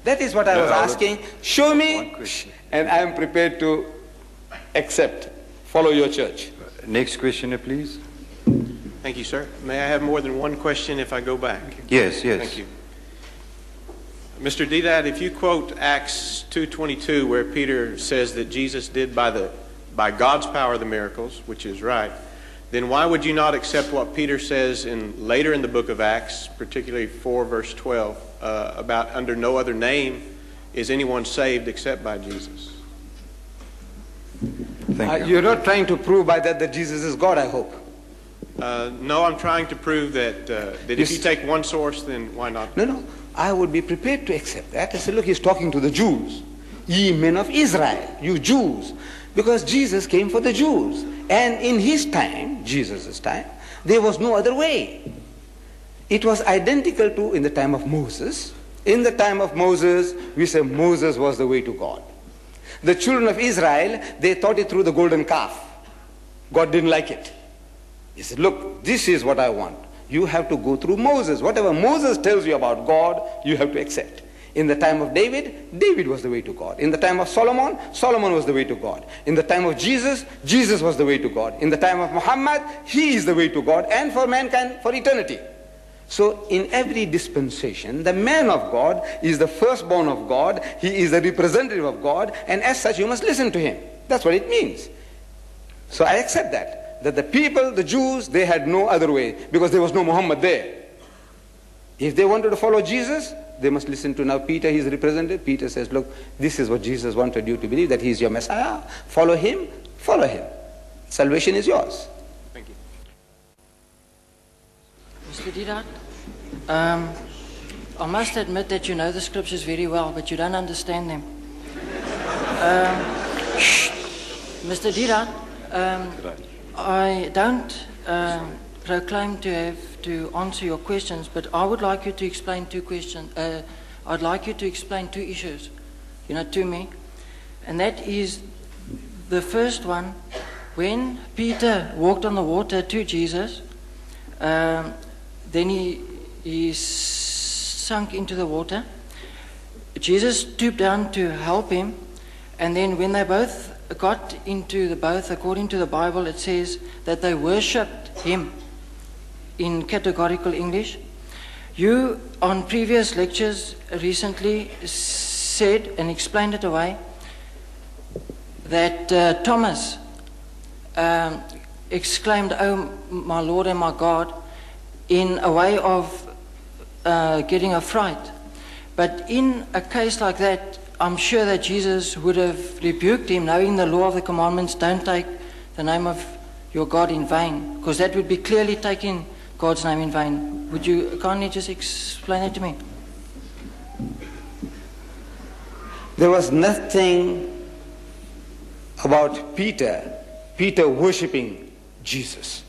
That is what I was asking. Show me, and I am prepared to accept, follow your church. Next questioner, please. Thank you, sir. May I have more than one question if I go back? Yes, yes. Thank you. Mr. Deedat, if you quote Acts 2:22, where Peter says that Jesus did by God's power the miracles, which is right, then why would you not accept what Peter says later in the book of Acts, particularly 4 verse 12, about under no other name is anyone saved except by Jesus? Thank you. You're not trying to prove by that Jesus is God, I hope. No, I'm trying to prove that if you take one source, then why not? No. I would be prepared to accept that. I said, look, he's talking to the Jews. Ye men of Israel, you Jews. Because Jesus came for the Jews. And in his time, Jesus' time, there was no other way. It was identical to in the time of Moses. In the time of Moses, we say Moses was the way to God. The children of Israel, they thought it through the golden calf. God didn't like it. He said, look, this is what I want. You have to go through Moses. Whatever Moses tells you about God, you have to accept. In the time of David, David was the way to God. In the time of Solomon, Solomon was the way to God. In the time of Jesus, Jesus was the way to God. In the time of Muhammad, he is the way to God and for mankind for eternity. So in every dispensation, the man of God is the firstborn of God. He is the representative of God, and as such you must listen to him. That's what it means. So I accept that the people, the Jews, they had no other way because there was no Muhammad there. If they wanted to follow Jesus, they must listen to now Peter, his representative. Peter says, look, this is what Jesus wanted you to believe, that he is your Messiah. Follow him, follow him. Salvation is yours. Thank you. Mr. Deedat, I must admit that you know the scriptures very well, but you don't understand them. Mr. Deedat, I don't proclaim to have to answer your questions, but I would like you to explain two questions. I'd like you to explain two issues, to me. And that is the first one, when Peter walked on the water to Jesus, then he sunk into the water. Jesus stooped down to help him, and then when they both got into the boat, according to the Bible, it says that they worshipped him in categorical English. You, on previous lectures recently, said and explained it away that Thomas exclaimed, "Oh, my Lord and my God," in a way of getting a fright. But in a case like that, I'm sure that Jesus would have rebuked him, knowing the law of the commandments, don't take the name of your God in vain, because that would be clearly taking God's name in vain. Would you kindly just explain it to me? There was nothing about Peter worshipping Jesus.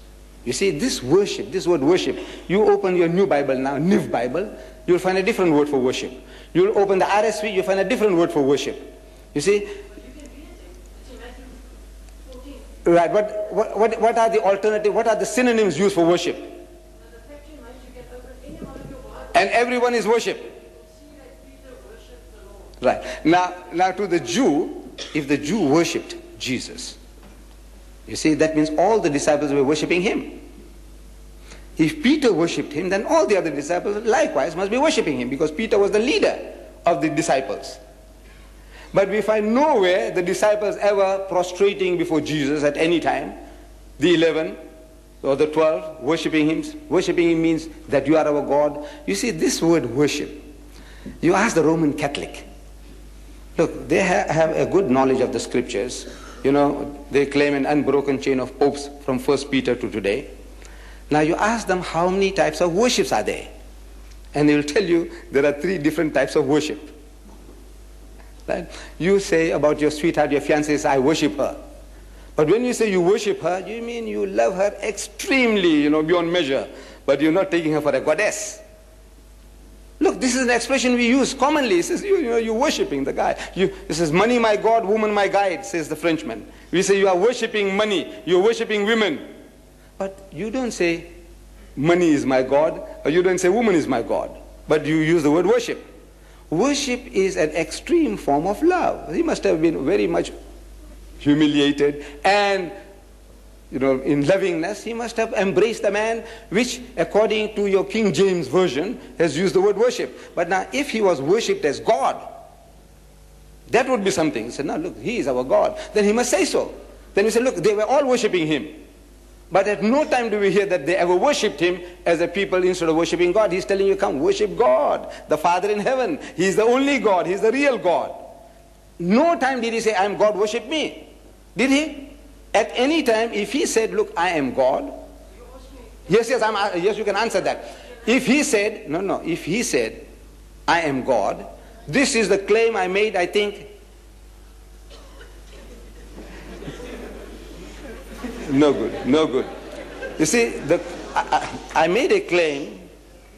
You see, this worship, this word worship, you open your new Bible now, New Bible, you'll find a different word for worship. You'll open the RSV, you'll find a different word for worship. You see? Right, but what are the alternative, what are the synonyms used for worship? And everyone is worship. Right. Now to the Jew, if the Jew worshipped Jesus, you see, that means all the disciples were worshipping him. If Peter worshipped him, then all the other disciples likewise must be worshipping him, because Peter was the leader of the disciples. But we find nowhere the disciples ever prostrating before Jesus at any time. The 11 or the 12 worshipping him. Worshipping him means that you are our God. You see, this word worship, you ask the Roman Catholic. Look, they have a good knowledge of the scriptures. They claim an unbroken chain of popes from 1 Peter to today. Now you ask them how many types of worships are there, and they will tell you there are 3 different types of worship. Right? You say about your sweetheart, your fiancée, I worship her. But when you say you worship her, you mean you love her extremely, beyond measure, but you're not taking her for a goddess. Look, this is an expression we use commonly. It says, you're worshipping the guy. It says, money my God, woman my guide, says the Frenchman. We say you are worshipping money, you're worshipping women. But you don't say money is my God, or you don't say woman is my God, but you use the word worship. Worship is an extreme form of love. He must have been very much humiliated, and in lovingness, he must have embraced the man, which according to your King James Version has used the word worship. But now if he was worshipped as God, that would be something. He said, no, look, he is our God. Then he must say so. Then we say, look, they were all worshipping him. But at no time do we hear that they ever worshipped him as a people instead of worshipping God. He's telling you, come, worship God, the Father in heaven. He's the only God. He's the real God. No time did he say, I am God, worship me. Did he? At any time, if he said, look, I am God. Yes, yes, you can answer that. If he said, if he said, I am God, this is the claim I made, I think. No good, no good. You see, I made a claim,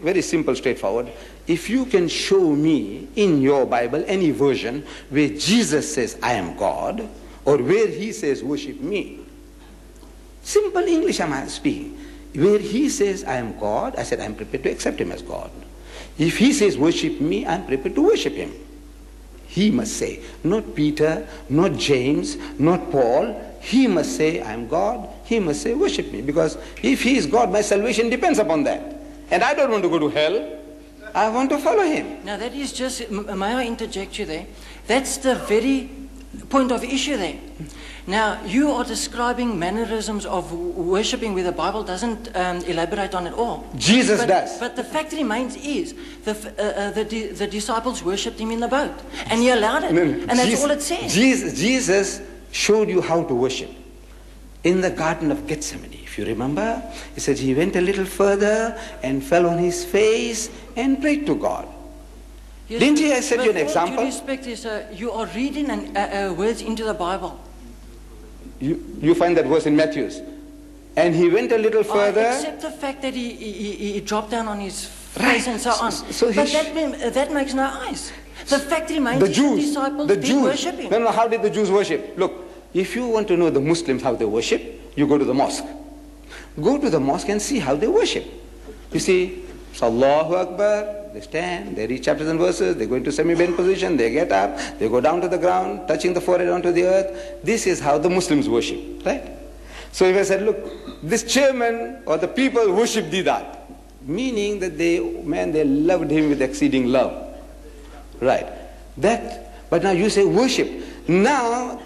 very simple, straightforward. If you can show me in your Bible any version where Jesus says, I am God, or where he says, worship me. Simple English I'm speaking. Where he says, I am God, I said, I'm prepared to accept him as God. If he says, worship me, I'm prepared to worship him. He must say, not Peter, not James, not Paul. He must say, I am God. He must say, worship me. Because if he is God, my salvation depends upon that. And I don't want to go to hell. I want to follow him. Now that is just, may I interject you there? That's the very point of issue there. Now, you are describing mannerisms of worshipping where the Bible doesn't elaborate on it all. Jesus does. But the fact remains is the disciples worshipped him in the boat. And he allowed it. And that's all it says. Jesus showed you how to worship. In the Garden of Gethsemane, if you remember, he said he went a little further and fell on his face and prayed to God. Yes, didn't he? I set you an example. With all due respect, you are reading words into the Bible. You find that verse in Matthews. And he went a little further. Except the fact that he dropped down on his face and so on. But that makes no eyes. The fact remains the disciples did worship him. No, how did the Jews worship? Look, if you want to know the Muslims how they worship, you go to the mosque. Go to the mosque and see how they worship. You see, Allahu Akbar, they stand, they read chapters and verses, they go into semi-bend position, they get up, they go down to the ground, touching the forehead onto the earth. This is how the Muslims worship, right? So if I said, look, this chairman or the people worship Deedat, meaning that they loved him with exceeding love. Right. But now you say worship. Now,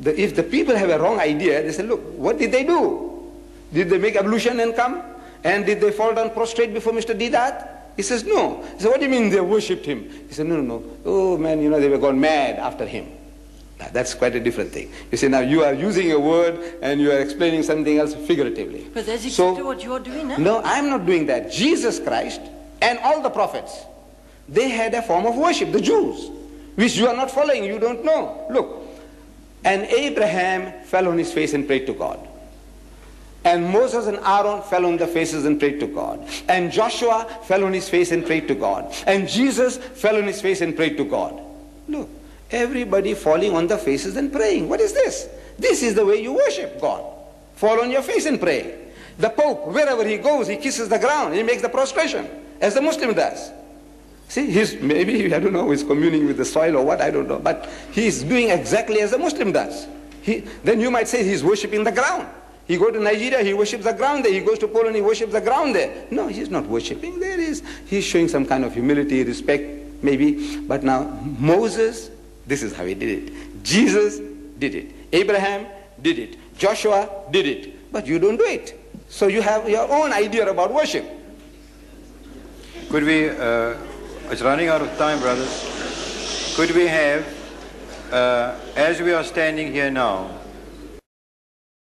if the people have a wrong idea, they say, look, what did they do? Did they make ablution and come? And did they fall down prostrate before Mr. Deedat? He says, no. He said, what do you mean they worshipped him? He said, no. Oh man, they were gone mad after him. Now, that's quite a different thing. You see, now you are using a word and you are explaining something else figuratively. But that's exactly what you are doing now. No, I'm not doing that. Jesus Christ and all the prophets, they had a form of worship, the Jews, which you are not following, you don't know. Look, and Abraham fell on his face and prayed to God. And Moses and Aaron fell on their faces and prayed to God. And Joshua fell on his face and prayed to God. And Jesus fell on his face and prayed to God. Look, everybody falling on their faces and praying. What is this? This is the way you worship God. Fall on your face and pray. The Pope, wherever he goes, he kisses the ground. He makes the prostration, as the Muslim does. See, maybe, I don't know, he's communing with the soil or what, I don't know. But he's doing exactly as the Muslim does. Then you might say he's worshipping the ground. He goes to Nigeria, he worships the ground there. He goes to Poland, he worships the ground there. No, he's not worshipping. He's showing some kind of humility, respect, maybe. But now, Moses, this is how he did it. Jesus did it. Abraham did it. Joshua did it. But you don't do it. So you have your own idea about worship. Could we, it's running out of time, brothers. Could we have, as we are standing here now,